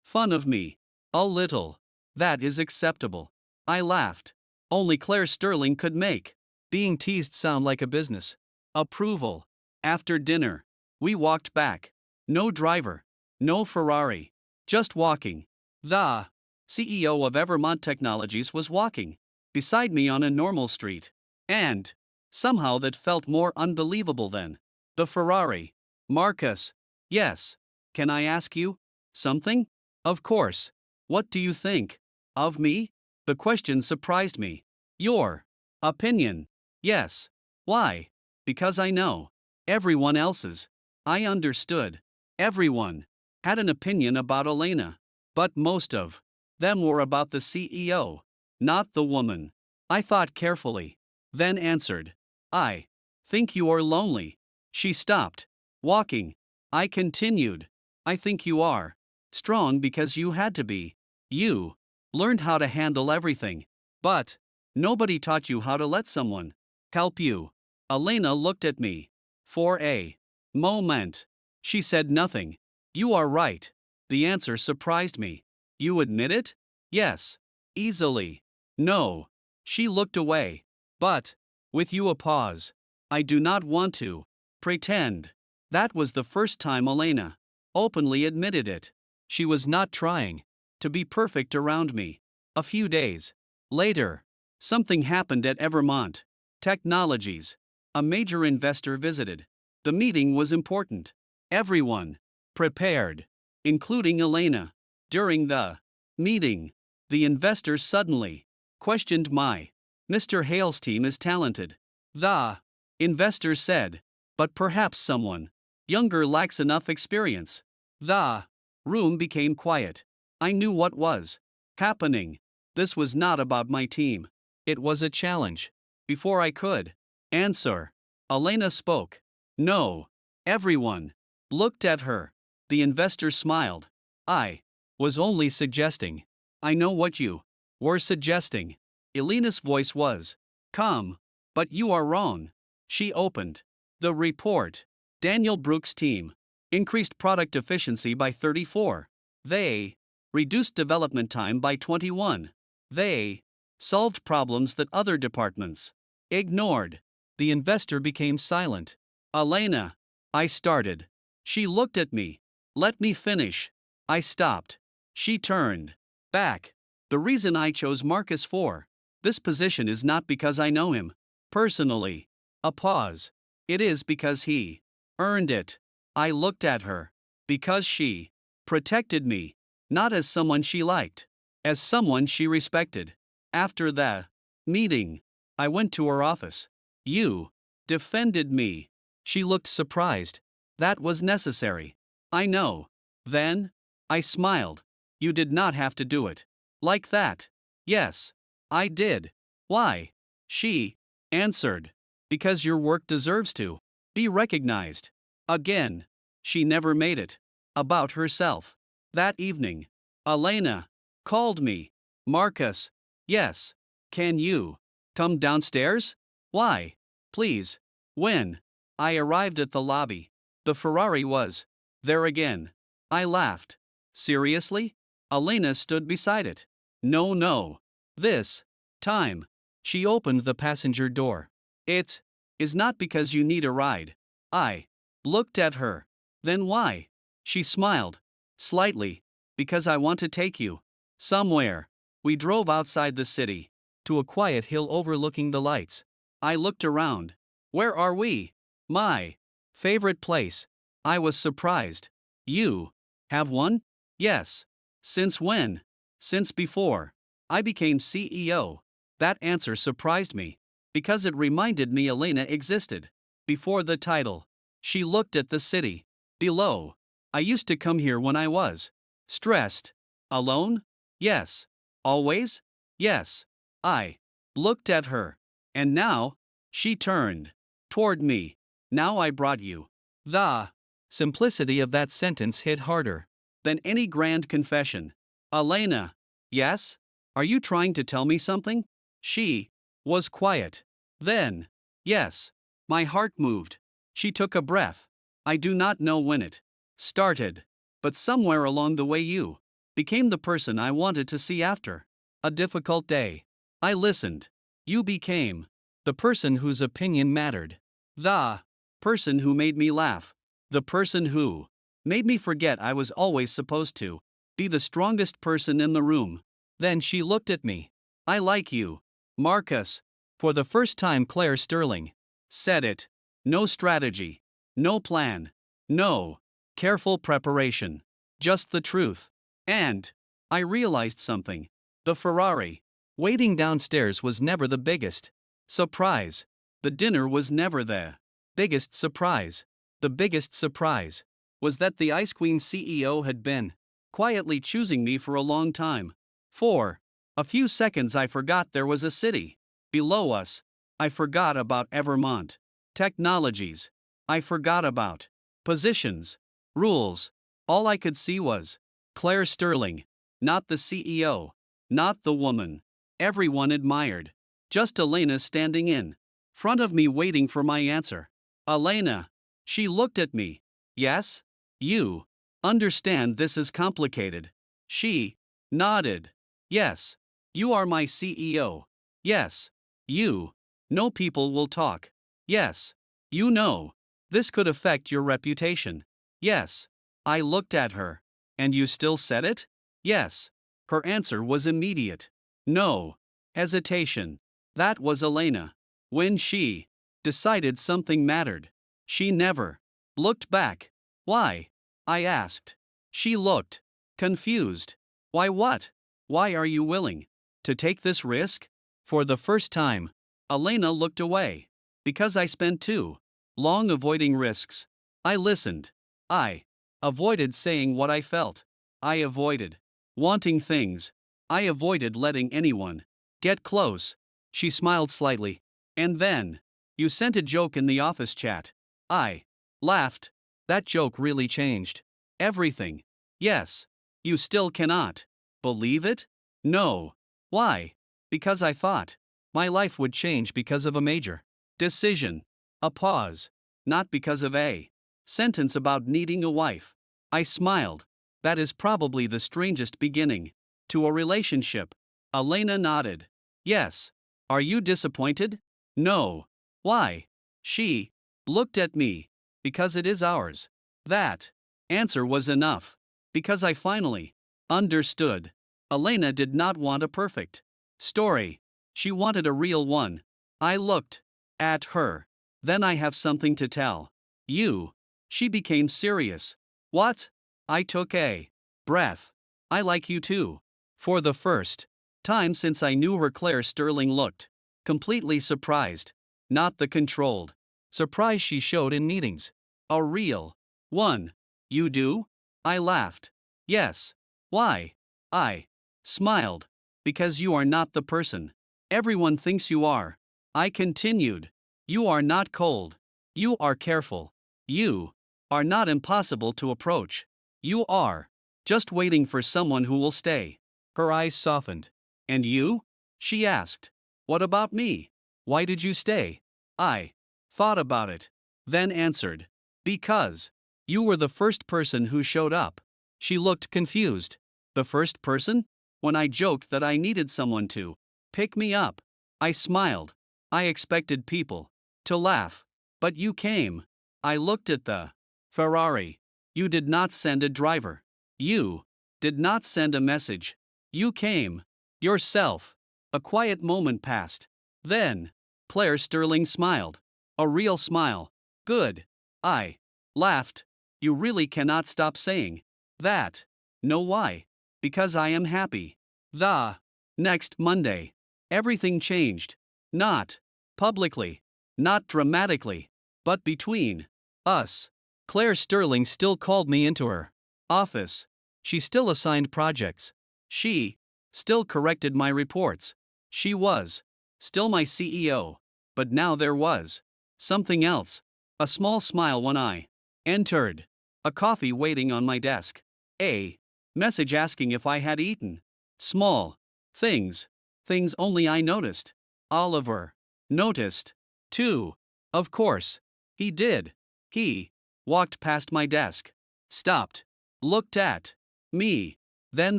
fun of me. A little. That is acceptable. I laughed. Only Claire Sterling could make being teased sound like a business approval. After dinner, we walked back. No driver. No Ferrari. Just walking. The CEO of Evermont Technologies was walking beside me on a normal street. And somehow that felt more unbelievable than the Ferrari. Marcus. Yes. Can I ask you something? Of course. What do you think of me? The question surprised me. Your opinion. Yes. Why? Because I know everyone else's. I understood. Everyone had an opinion about Elena. But most of them were about the CEO, not the woman. I thought carefully. Then answered. I think you are lonely. She stopped walking. I continued. I think you are strong because you had to be. You learned how to handle everything. But nobody taught you how to let someone help you. Elena looked at me. For a moment. She said nothing. You are right. The answer surprised me. You admit it? Yes. Easily. No. She looked away. But, with you a pause. I do not want to pretend. That was the first time Elena openly admitted it. She was not trying to be perfect around me. A few days later, something happened at Evermont Technologies. A major investor visited. The meeting was important. Everyone prepared, including Elena. During the meeting, the investor suddenly questioned my Mr. Hale's team is talented. The investor said, but perhaps someone younger lacks enough experience. The room became quiet. I knew what was happening. This was not about my team. It was a challenge. Before I could answer, Elena spoke. No. Everyone looked at her. The investor smiled. I was only suggesting. I know what you were suggesting. Elena's voice was calm. But you are wrong. She opened the report. Daniel Brooks' team increased product efficiency by 34. They reduced development time by 21. They solved problems that other departments ignored. The investor became silent. Elena, I started. She looked at me. Let me finish. I stopped. She turned back. The reason I chose Marcus for this position is not because I know him personally. A pause. It is because he earned it. I looked at her. Because she protected me. Not as someone she liked. As someone she respected. After the meeting, I went to her office. You defended me. She looked surprised. That was necessary. I know. Then, I smiled. You did not have to do it. Like that. Yes. I did. Why? She answered. Because your work deserves to be recognized. Again. She never made it about herself. That evening, Elena called me. Marcus. Yes. Can you come downstairs? Why? Please. When I arrived at the lobby, the Ferrari was there again. I laughed. Seriously? Elena stood beside it. No, no. This time. She opened the passenger door. It is not because you need a ride. I looked at her. Then why? She smiled. Slightly. Because I want to take you. Somewhere. We drove outside the city. To a quiet hill overlooking the lights. I looked around. Where are we? My favorite place. I was surprised. You have one? Yes. Since when? Since before I became CEO. That answer surprised me. Because it reminded me Elena existed. Before the title. She looked at the city. Below. I used to come here when I was stressed. Alone? Yes. Always? Yes. I looked at her. And now? She turned toward me. Now I brought you. The simplicity of that sentence hit harder than any grand confession. Elena. Yes? Are you trying to tell me something? She was quiet. Then. Yes. My heart moved. She took a breath. I do not know when it started. But somewhere along the way you became the person I wanted to see after a difficult day. I listened. You became the person whose opinion mattered. The person who made me laugh. The person who made me forget I was always supposed to be the strongest person in the room. Then she looked at me. I like you, Marcus. For the first time, Claire Sterling said it. No strategy. No plan. No careful preparation. Just the truth. And I realized something. The Ferrari waiting downstairs was never the biggest surprise. The dinner was never the biggest surprise. The biggest surprise was that the Ice Queen CEO had been quietly choosing me for a long time. For a few seconds, I forgot there was a city below us. I forgot about Evermont technologies. I forgot about positions, rules. All I could see was Claire Sterling, not the CEO, not the woman everyone admired. Just Elena standing in front of me waiting for my answer. Elena. She looked at me. Yes? You understand this is complicated. She nodded. Yes. You are my CEO. Yes. You know people will talk. Yes. You know. This could affect your reputation. Yes. I looked at her. And you still said it? Yes. Her answer was immediate. No hesitation. That was Elena. When she decided something mattered, she never looked back. Why? I asked. She looked confused. Why what? Why are you willing to take this risk? For the first time, Elena looked away. Because I spent too long avoiding risks. I listened. I avoided saying what I felt. I avoided wanting things. I avoided letting anyone get close. She smiled slightly. And then, you sent a joke in the office chat. I laughed. That joke really changed everything. Yes. You still cannot believe it? No. Why? Because I thought my life would change because of a major decision. A pause. Not because of a sentence about needing a wife. I smiled. That is probably the strangest beginning to a relationship. Elena nodded. Yes. Are you disappointed? No. Why? She looked at me. Because it is ours. That answer was enough. Because I finally understood. Elena did not want a perfect story. She wanted a real one. I looked at her. Then I have something to tell you. She became serious. What? I took a breath. I like you too. For the first time since I knew her, Claire Sterling looked completely surprised. Not the controlled surprise she showed in meetings. A real one. You do? I laughed. Yes. Why? I smiled. Because you are not the person everyone thinks you are. I continued. You are not cold. You are careful. You are not impossible to approach. You are just waiting for someone who will stay. Her eyes softened. And you? She asked. What about me? Why did you stay? I thought about it. Then answered. Because you were the first person who showed up. She looked confused. The first person? When I joked that I needed someone to pick me up. I smiled. I expected people to laugh. But you came. I looked at the Ferrari. You did not send a driver. You did not send a message. You came. Yourself. A quiet moment passed. Then, Claire Sterling smiled. A real smile. Good. I laughed. You really cannot stop saying that. Know why? Because I am happy. The next Monday, everything changed. Not publicly, not dramatically, but between us. Claire Sterling still called me into her office. She still assigned projects. She still corrected my reports. She was still my CEO. But now there was something else. A small smile when I entered. A coffee waiting on my desk. A message asking if I had eaten. Small things. Things only I noticed. Oliver noticed, too. Of course. He did. He walked past my desk. Stopped. Looked at me. Then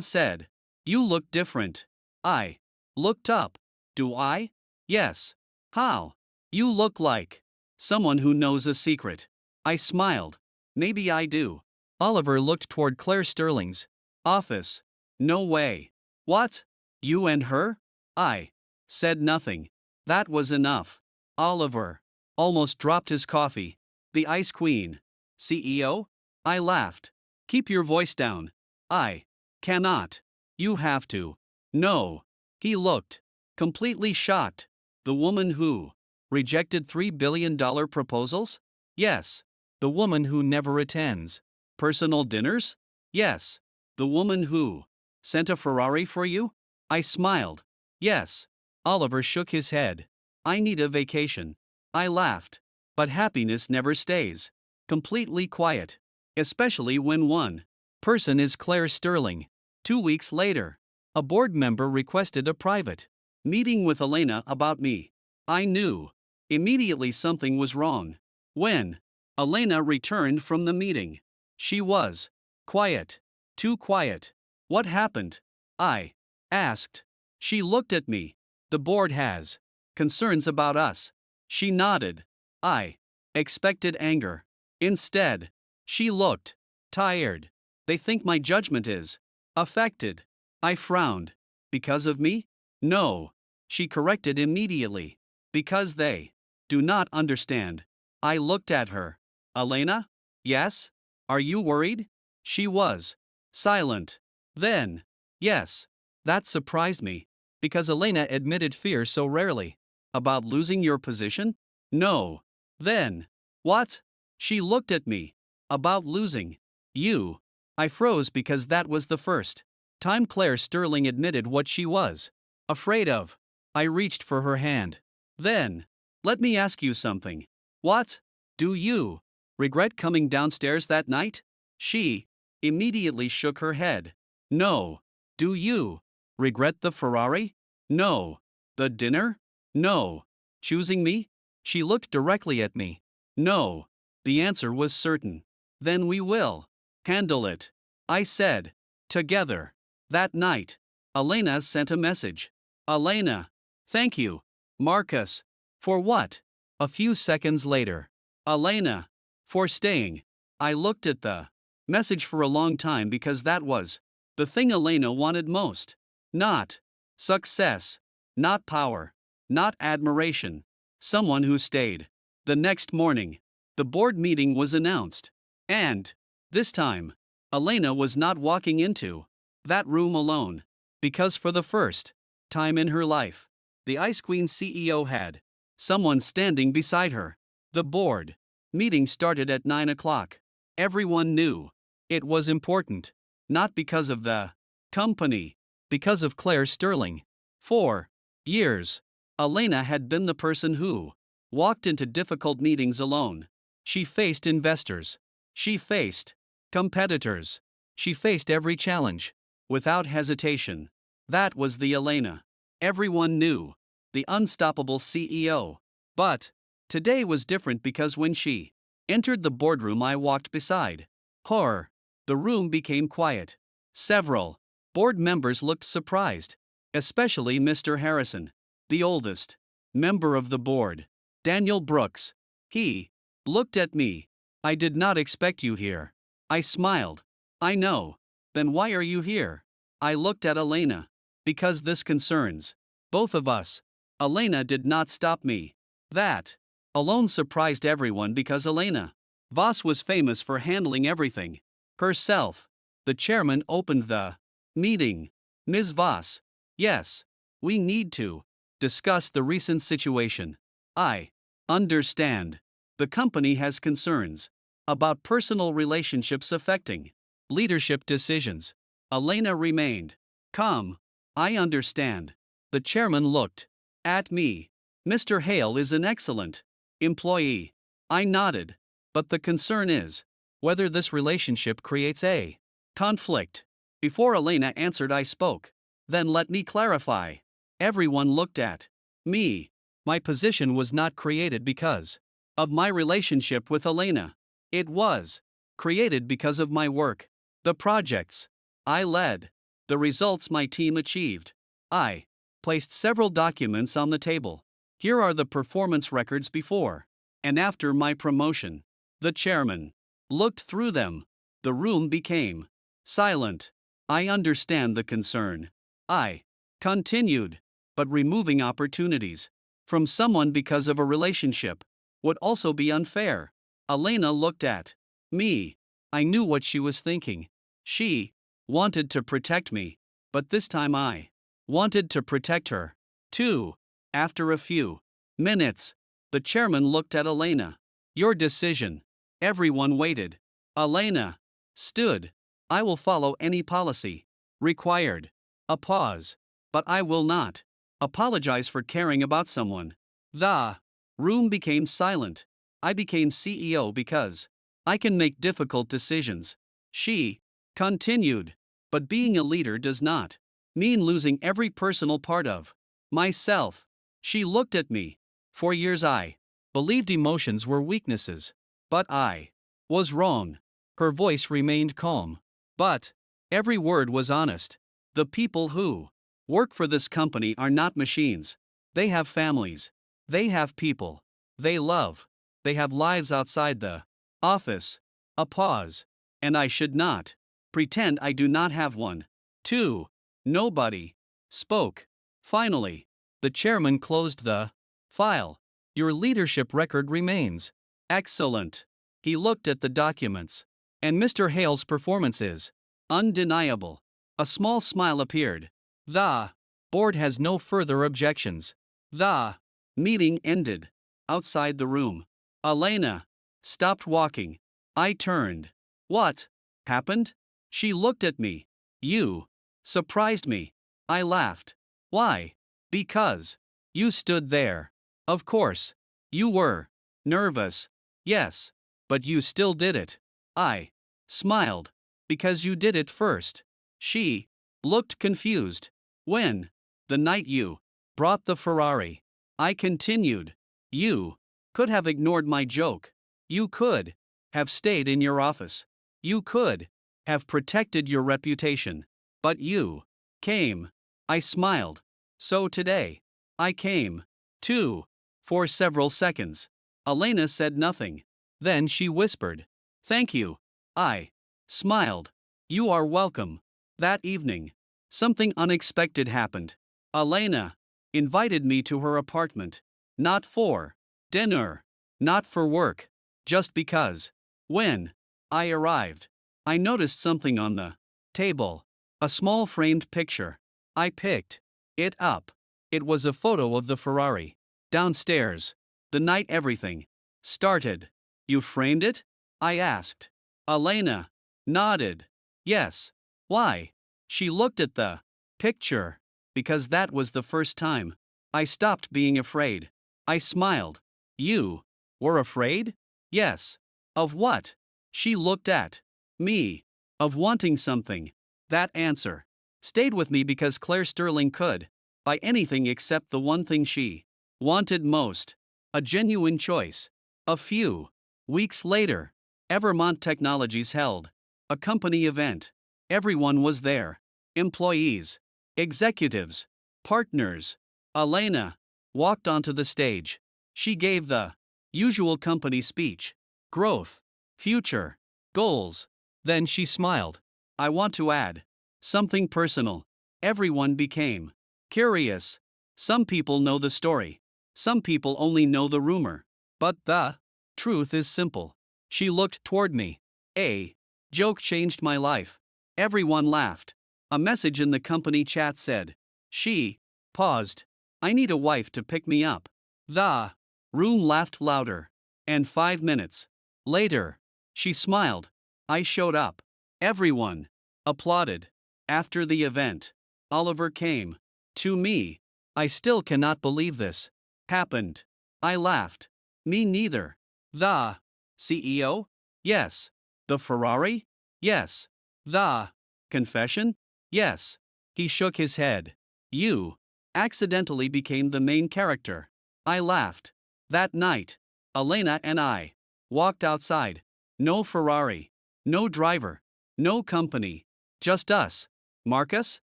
said, "You look different." I looked up. Do I? Yes. How? You look like someone who knows a secret. I smiled. Maybe I do. Oliver looked toward Claire Sterling's office. No way. What? You and her? I said nothing. That was enough. Oliver almost dropped his coffee. The Ice Queen. CEO? I laughed. Keep your voice down. I cannot. You have to. No. He looked completely shocked. The woman who rejected $3 billion proposals? Yes. The woman who never attends personal dinners? Yes. The woman who sent a Ferrari for you? I smiled. Yes. Oliver shook his head. I need a vacation. I laughed. But happiness never stays completely quiet. Especially when one person is Claire Sterling. 2 weeks later, a board member requested a private meeting with Elena about me. I knew immediately something was wrong. When Elena returned from the meeting, she was quiet. Too quiet. What happened? I asked. She looked at me. The board has concerns about us. She nodded. I expected anger. Instead, she looked tired. They think my judgment is affected. I frowned. Because of me? No. She corrected immediately. Because they do not understand. I looked at her. Elena? Yes? Are you worried? She was silent. Then, yes. That surprised me. Because Elena admitted fear so rarely. About losing your position? No. Then, what? She looked at me. About losing you. I froze because that was the first time Claire Sterling admitted what she was afraid of. I reached for her hand. Then, let me ask you something. What? Do you regret coming downstairs that night? She immediately shook her head. No. Do you regret the Ferrari? No. The dinner? No. Choosing me? She looked directly at me. No. The answer was certain. Then we will handle it. I said. Together. That night, Elena sent a message. Elena. Thank you, Marcus. For what? A few seconds later. Elena. For staying. I looked at the message for a long time because that was the thing Elena wanted most. Not success. Not power. Not admiration. Someone who stayed. The next morning, the board meeting was announced. And, this time, Elena was not walking into that room alone. Because for the first time in her life, the Ice Queen CEO had someone standing beside her. The board meeting started at 9 o'clock. Everyone knew it was important. Not because of the company, because of Claire Sterling. For years, Elena had been the person who walked into difficult meetings alone. She faced investors. She faced competitors. She faced every challenge without hesitation. That was the Elena everyone knew, the unstoppable CEO. But today was different because when she entered the boardroom, I walked beside her. The room became quiet. Several board members looked surprised, especially Mr. Harrison, the oldest member of the board. Daniel Brooks. He looked at me. I did not expect you here. I smiled. I know. Then why are you here? I looked at Elena. Because this concerns both of us. Elena did not stop me. That alone surprised everyone because Elena Voss was famous for handling everything herself. The chairman opened the meeting. Ms. Voss. Yes. We need to discuss the recent situation. I understand. The company has concerns about personal relationships affecting leadership decisions. Elena remained calm. I understand. The chairman looked at me. Mr. Hale is an excellent employee. I nodded. But the concern is whether this relationship creates a conflict. Before Elena answered, I spoke. Then let me clarify. Everyone looked at me. My position was not created because of my relationship with Elena. It was created because of my work, the projects I led, the results my team achieved. I placed several documents on the table. Here are the performance records before and after my promotion. The chairman looked through them. The room became silent. I understand the concern. I continued. But removing opportunities from someone because of a relationship would also be unfair. Elena looked at me. I knew what she was thinking. She wanted to protect me, but this time I wanted to protect her, too. After a few minutes, the chairman looked at Elena. Your decision. Everyone waited. Elena stood. I will follow any policy required. A pause. But I will not apologize for caring about someone. The room became silent. I became CEO because I can make difficult decisions. She continued. But being a leader does not mean losing every personal part of myself. She looked at me. For years I believed emotions were weaknesses. But I was wrong. Her voice remained calm. But every word was honest. The people who work for this company are not machines. They have families. They have people they love. They have lives outside the office. A pause. And I should not pretend I do not have one. 2. Nobody spoke. Finally, the chairman closed the file. Your leadership record remains excellent. He looked at the documents. And Mr. Hale's performance is undeniable. A small smile appeared. The board has no further objections. The meeting ended. Outside the room, Elena stopped walking. I turned. What happened? She looked at me. You surprised me. I laughed. Why? Because you stood there. Of course. You were nervous. Yes. But you still did it. I smiled. Because you did it first. She looked confused. When? The night you brought the Ferrari. I continued. You could have ignored my joke. You could have stayed in your office. You could have protected your reputation. But you came. I smiled. So today, I came. Too. For several seconds. Elena said nothing. Then she whispered. Thank you. I smiled. You are welcome. That evening, something unexpected happened. Elena invited me to her apartment. Not for dinner. Not for work. Just because. When I arrived, I noticed something on the table. A small framed picture. I picked it up. It was a photo of the Ferrari. Downstairs. The night everything started. You framed it? I asked. Elena nodded. Yes. Why? She looked at the picture. Because that was the first time I stopped being afraid. I smiled. You were afraid? Yes. Of what? She looked at me. Of wanting something. That answer stayed with me because Claire Sterling could buy anything except the one thing she wanted most. A genuine choice. A few weeks later, Evermont Technologies held A company event. Everyone was there. Employees, executives, partners. Elena walked onto the stage. She gave the usual company speech: growth, future, goals. Then she smiled. I want to add something personal. Everyone became curious. Some people know the story. Some people only know the rumor. But the truth is simple. She looked toward me. A joke changed my life. Everyone laughed. A message in the company chat said, she paused. I need a wife to pick me up. The room laughed louder. And 5 minutes later, she smiled. I showed up. Everyone applauded. After the event, Oliver came to me. I still cannot believe this happened. I laughed. Me neither. The CEO? Yes. The Ferrari? Yes. The confession? Yes. He shook his head. You accidentally became the main character. I laughed. That night, Elena and I walked outside. No Ferrari. No driver. No company. Just us. Marcus?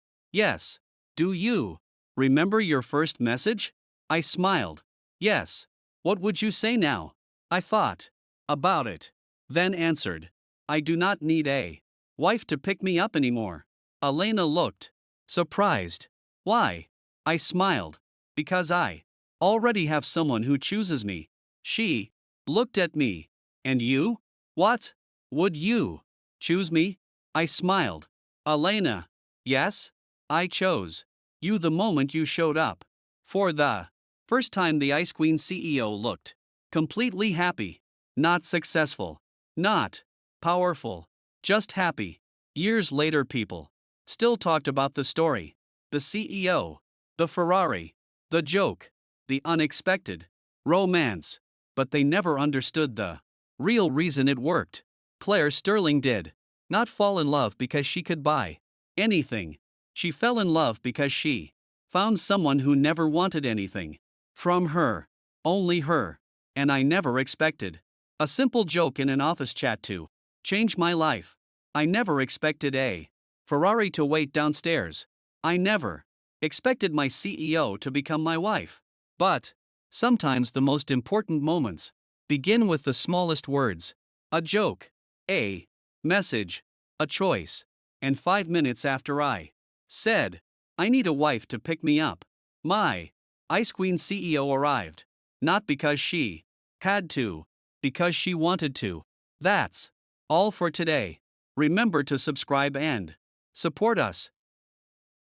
Yes. Do you remember your first message? I smiled. Yes. What would you say now? I thought about it. Then answered. I do not need a wife to pick me up anymore. Elena looked surprised. Why? I smiled. Because I already have someone who chooses me. She looked at me. And you? What? Would you choose me? I smiled. Elena. Yes? I chose you the moment you showed up. For the first time, the Ice Queen CEO looked completely happy. Not successful. Not powerful. Just happy. Years later, people still talked about the story. The CEO. The Ferrari. The joke. The unexpected. Romance. But they never understood the real reason it worked. Claire Sterling did not fall in love because she could buy anything. She fell in love because she found someone who never wanted anything from her. Only her. And I never expected a simple joke in an office chat to change my life. I never expected a Ferrari to wait downstairs. I never expected my CEO to become my wife. But sometimes the most important moments begin with the smallest words. A joke. A message. A choice. And 5 minutes after I said, I need a wife to pick me up, my Ice Queen CEO arrived. Not because she had to, because she wanted to. That's all for today. Remember to subscribe and support us.